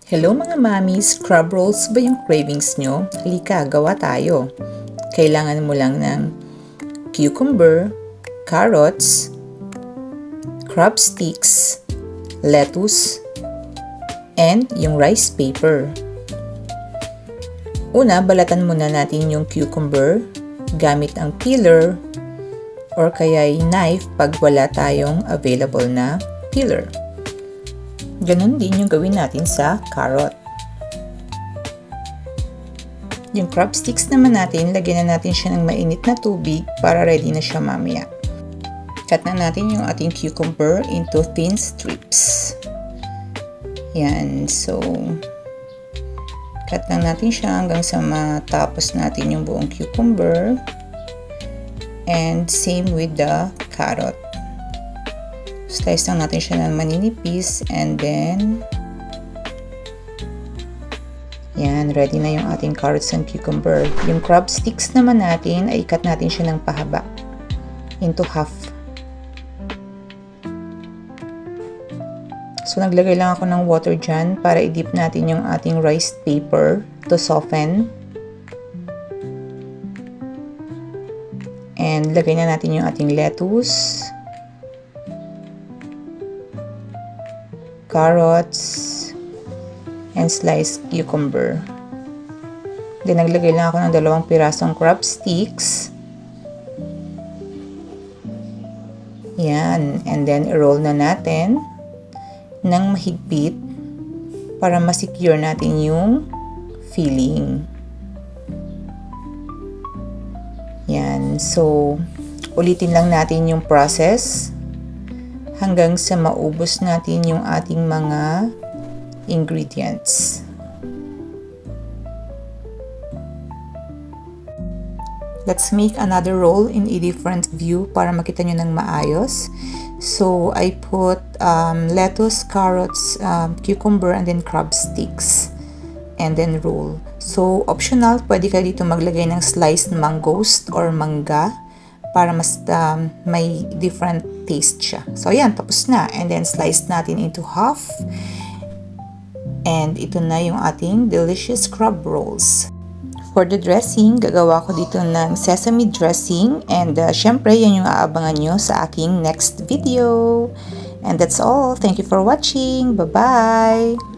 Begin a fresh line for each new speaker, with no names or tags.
Hello mga mamis! Crab rolls ba yung cravings nyo? Halika, gawa tayo. Kailangan mo lang ng cucumber, carrots, crab sticks, lettuce, and yung rice paper. Una, balatan muna natin yung cucumber gamit ang peeler or kaya knife pag wala tayong available na peeler. Ganon din yung gawin natin sa carrot. Yung crab sticks naman natin, lagyan na natin siya ng mainit na tubig para ready na siya mamaya. Cut na natin yung ating cucumber into thin strips. Yan, so cut lang natin siya hanggang sa matapos natin yung buong cucumber. And same with the carrot. Slice lang natin siya ng maninipis and then yan, ready na yung ating carrots and cucumber. Yung crab sticks naman natin ay cut natin siya ng pahaba into half. So naglagay lang ako ng water dyan para i-dip natin yung ating rice paper to soften. And lagay na natin yung ating lettuce, carrots, and sliced cucumber. Then, naglagay lang ako ng 2 pirasong crab sticks. Yan. And then, i-roll na natin ng mahigpit para ma-secure natin yung filling. Yan. So, ulitin lang natin yung process hanggang sa maubos natin yung ating mga ingredients. Let's make another roll in a different view para makita nyo ng maayos. So, I put lettuce, carrots, cucumber, and then crab sticks. And then roll. So, optional, pwede kayo dito maglagay ng sliced mangoes or mangga para mas may different taste siya. So, ayan, tapos na. And then, slice natin into half. And ito na yung ating delicious crab rolls. For the dressing, gagawa ko dito ng sesame dressing. And syempre, yan yung aabangan nyo sa aking next video. And that's all. Thank you for watching. Bye-bye!